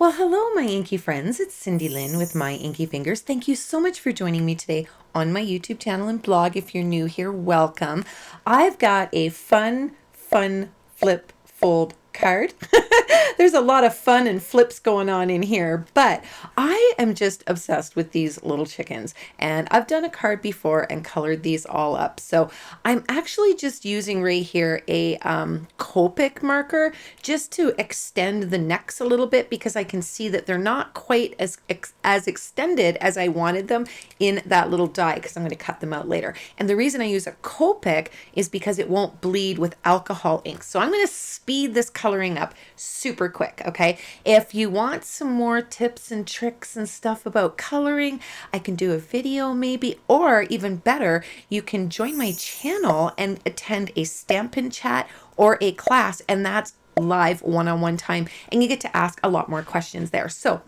Well, hello, my inky friends. It's Cindy Lynn with My Inky Fingers. Thank you so much for joining me today on my YouTube channel and blog. If you're new here, welcome. I've got a fun flip fold card. There's a lot of fun and flips going on in here, but I am just obsessed with these little chickens. And I've done a card before and colored these all up. So I'm actually just using right here a Copic marker just to extend the necks a little bit because I can see that they're not quite as extended as I wanted them in that little die because I'm going to cut them out later. And the reason I use a Copic is because it won't bleed with alcohol ink. So I'm going to speed this coloring up super quick, okay? If you want some more tips and tricks and stuff about coloring, I can do a video maybe, or even better, you can join my channel and attend a Stampin' Chat or a class, and that's live one-on-one time, and you get to ask a lot more questions there. So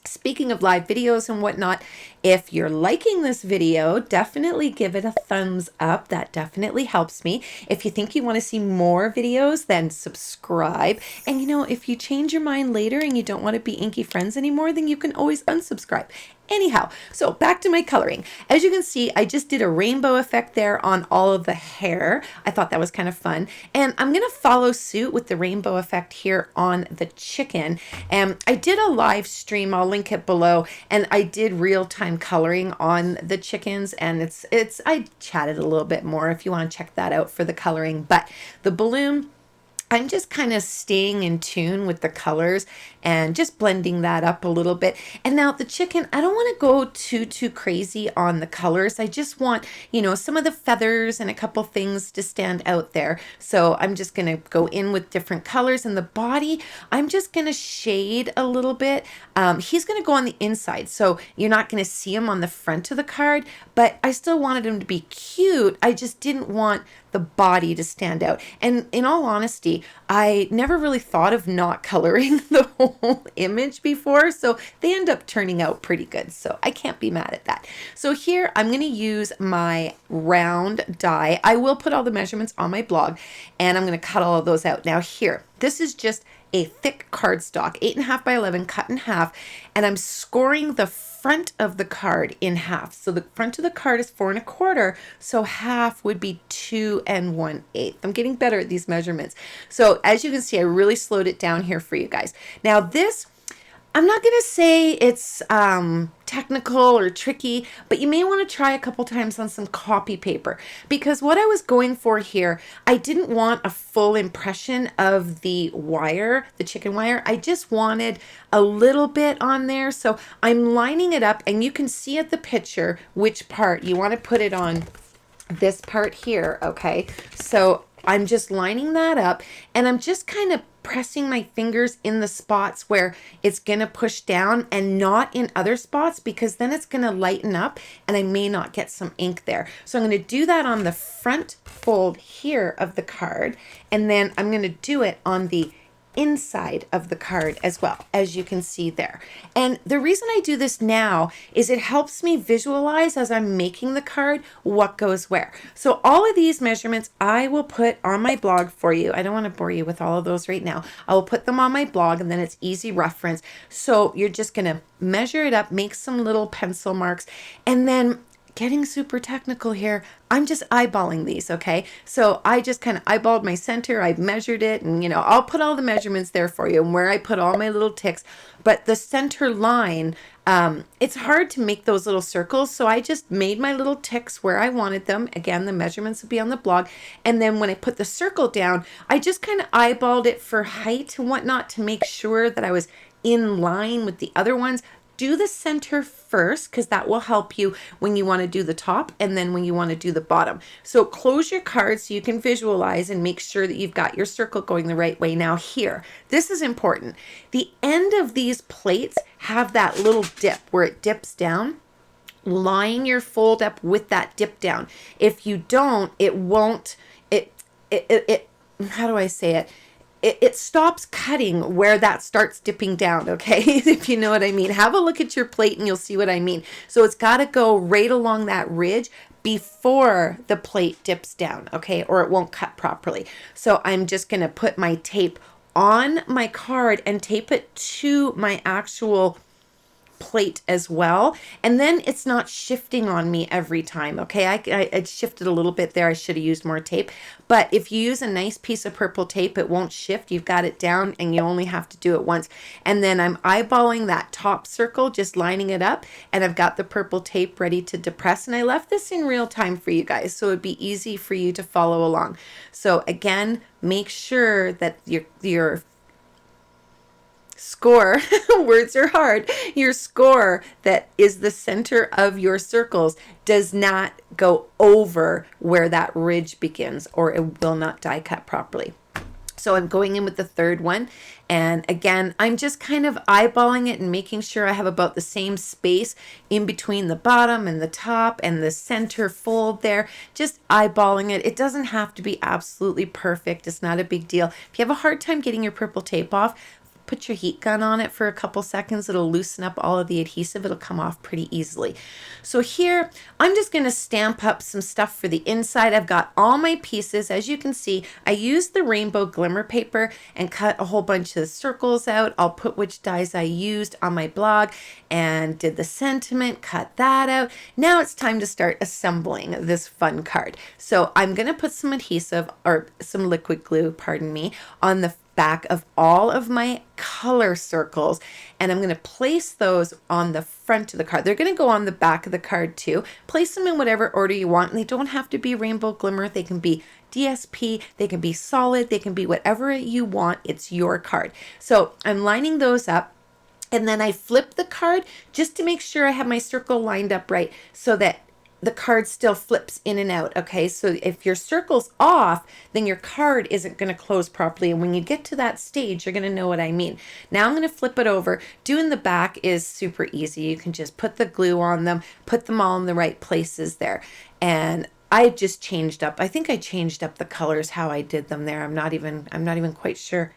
speaking of live videos and whatnot, if you're liking this video, definitely give it a thumbs up. That definitely helps me. If you think you want to see more videos, then subscribe. And if you change your mind later and you don't want to be Inky Friends anymore, then you can always unsubscribe. Anyhow, so back to my coloring. As you can see, I just did a rainbow effect there on all of the hair. I thought that was kind of fun. And I'm going to follow suit with the rainbow effect here on the chicken. And I did a live stream, I'll link it below, and I did real-time coloring on the chickens, and I chatted a little bit more if you want to check that out for the coloring. But the balloon, I'm just kind of staying in tune with the colors and just blending that up a little bit. And now the chicken, I don't want to go too crazy on the colors. I just want, some of the feathers and a couple things to stand out there. So I'm just going to go in with different colors. And the body, I'm just going to shade a little bit. He's going to go on the inside, so you're not going to see him on the front of the card, but I still wanted him to be cute. I just didn't want the body to stand out. And in all honesty, I never really thought of not coloring the whole image before, so they end up turning out pretty good. So I can't be mad at that. So here I'm going to use my round die. I will put all the measurements on my blog, and I'm going to cut all of those out. Now here, this is just a thick cardstock, 8.5 by 11, cut in half, and I'm scoring the front of the card in half. So the front of the card is 4.25, so half would be 2 1/8. I'm getting better at these measurements. So as you can see, I really slowed it down here for you guys. Now this, I'm not going to say it's technical or tricky, but you may want to try a couple times on some copy paper, because what I was going for here, I didn't want a full impression of the wire, the chicken wire. I just wanted a little bit on there. So I'm lining it up, and you can see at the picture which part you want to put it on. This part here, okay? So I'm just lining that up, and I'm just kind of pressing my fingers in the spots where it's going to push down and not in other spots, because then it's going to lighten up and I may not get some ink there. So I'm going to do that on the front fold here of the card, and then I'm going to do it on the inside of the card as well, as you can see there. And the reason I do this now is it helps me visualize as I'm making the card what goes where. So all of these measurements I will put on my blog for you. I don't want to bore you with all of those right now. I will put them on my blog, and then it's easy reference. So you're just going to measure it up, make some little pencil marks, and then getting super technical here, I'm just eyeballing these, okay? So I just kind of eyeballed my center, I've measured it, and I'll put all the measurements there for you and where I put all my little ticks. But the center line, it's hard to make those little circles, so I just made my little ticks where I wanted them. Again, the measurements will be on the blog. And then when I put the circle down, I just kind of eyeballed it for height and whatnot to make sure that I was in line with the other ones. Do the center first, because that will help you when you want to do the top and then when you want to do the bottom. So close your card so you can visualize and make sure that you've got your circle going the right way. Now here, this is important. The end of these plates have that little dip where it dips down. Line your fold up with that dip down. If you don't, it won't, how do I say it? It stops cutting where that starts dipping down, okay? If you know what I mean. Have a look at your plate and you'll see what I mean. So it's got to go right along that ridge before the plate dips down, okay? Or it won't cut properly. So I'm just going to put my tape on my card and tape it to my actual plate as well, and then it's not shifting on me every time. Okay, I shifted a little bit there. I should have used more tape, but if you use a nice piece of purple tape, it won't shift. You've got it down and you only have to do it once. And then I'm eyeballing that top circle, just lining it up, and I've got the purple tape ready to depress, and I left this in real time for you guys so it'd be easy for you to follow along. So again, make sure that your score, words are hard, your score that is the center of your circles does not go over where that ridge begins, or it will not die cut properly. So I'm going in with the third one, and again, I'm just kind of eyeballing it and making sure I have about the same space in between the bottom and the top and the center fold there, just eyeballing it. It doesn't have to be absolutely perfect. It's not a big deal. If you have a hard time getting your purple tape off, put your heat gun on it for a couple seconds. It'll loosen up all of the adhesive. It'll come off pretty easily. So here, I'm just going to stamp up some stuff for the inside. I've got all my pieces. As you can see, I used the rainbow glimmer paper and cut a whole bunch of circles out. I'll put which dies I used on my blog and did the sentiment, cut that out. Now it's time to start assembling this fun card. So I'm going to put some adhesive, or some liquid glue, pardon me, on the back of all of my color circles, and I'm going to place those on the front of the card. They're going to go on the back of the card too. Place them in whatever order you want, and they don't have to be rainbow glimmer. They can be DSP, they can be solid, they can be whatever you want. It's your card. So I'm lining those up, and then I flip the card just to make sure I have my circle lined up right so that the card still flips in and out. Okay, so if your circle's off, then your card isn't going to close properly, and when you get to that stage, you're going to know what I mean. Now I'm going to flip it over. Doing the back is super easy. You can just put the glue on them, put them all in the right places there, and I just changed up. I think I changed up the colors how I did them there. I'm not even quite sure.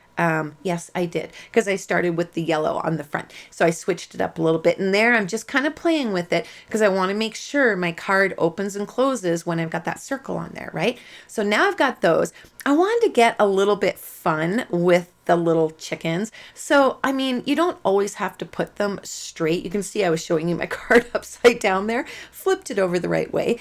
Yes, I did, because I started with the yellow on the front. So I switched it up a little bit, and there I'm just kind of playing with it because I want to make sure my card opens and closes when I've got that circle on there, right? So now I've got those. I wanted to get a little bit fun with the little chickens. So, I mean, you don't always have to put them straight. You can see I was showing you my card upside down there, flipped it over the right way.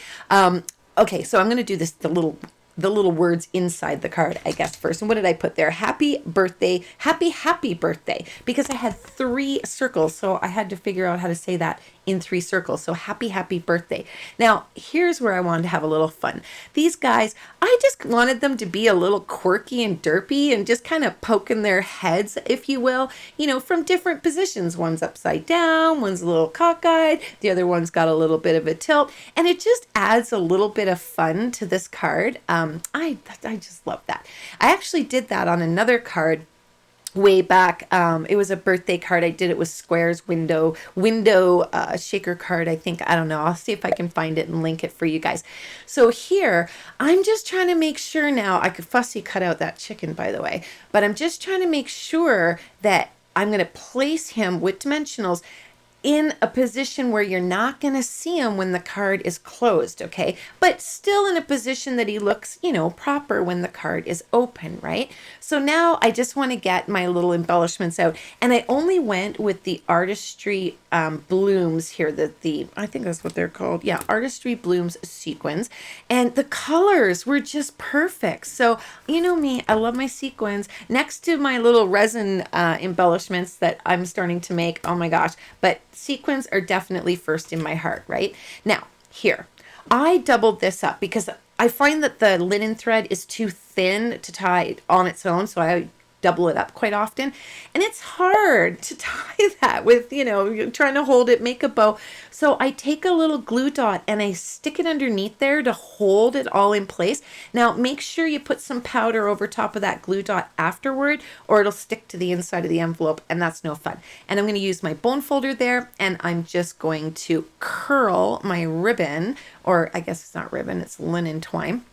Okay, so I'm going to do this, the little words inside the card, I guess, first. And what did I put there? Happy birthday, happy birthday, because I had 3 circles, so I had to figure out how to say that in 3 circles. So happy birthday. Now, here's where I wanted to have a little fun. These guys, I just wanted them to be a little quirky and derpy and just kind of poking their heads, if you will, you know, from different positions. One's upside down, one's a little cockeyed, the other one's got a little bit of a tilt, and it just adds a little bit of fun to this card. I just love that. I actually did that on another card way back. It was a birthday card. I did it with squares, window shaker card, I think. I don't know. I'll see if I can find it and link it for you guys. So here, I'm just trying to make sure now, I could fussy cut out that chicken, by the way, but I'm just trying to make sure that I'm going to place him with dimensionals in a position where you're not going to see him when the card is closed, okay? But still in a position that he looks, you know, proper when the card is open, right? So now I just want to get my little embellishments out, and I only went with the Artistry blooms here, I think that's what they're called. Yeah, Artistry blooms sequins, and the colors were just perfect. So you know me, I love my sequins next to my little resin embellishments that I'm starting to make. Oh my gosh, but sequins are definitely first in my heart, right? Now, here, I doubled this up because I find that the linen thread is too thin to tie on its own, so I double it up quite often. And it's hard to tie that with, you know, you're trying to hold it, make a bow. So I take a little glue dot and I stick it underneath there to hold it all in place. Now, make sure you put some powder over top of that glue dot afterward, or it'll stick to the inside of the envelope, and that's no fun. And I'm going to use my bone folder there, and I'm just going to curl my ribbon, or I guess it's not ribbon, it's linen twine.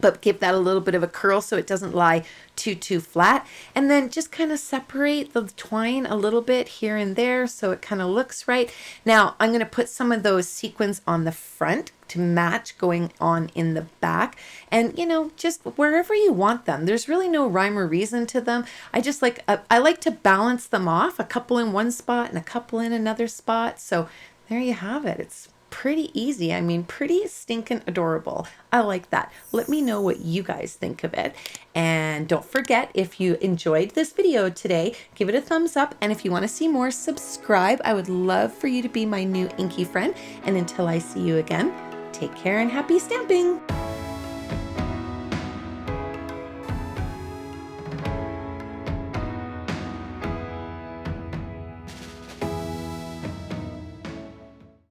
but give that a little bit of a curl so it doesn't lie too flat. And then just kind of separate the twine a little bit here and there so it kind of looks right. Now I'm going to put some of those sequins on the front to match going on in the back, and just wherever you want them. There's really no rhyme or reason to them. I just like I like to balance them off, a couple in one spot and a couple in another spot. So there you have it. It's pretty easy. I mean, pretty stinking adorable. I like that. Let me know what you guys think of it. And don't forget, if you enjoyed this video today, give it a thumbs up. And if you want to see more, subscribe. I would love for you to be my new inky friend. And until I see you again, take care and happy stamping.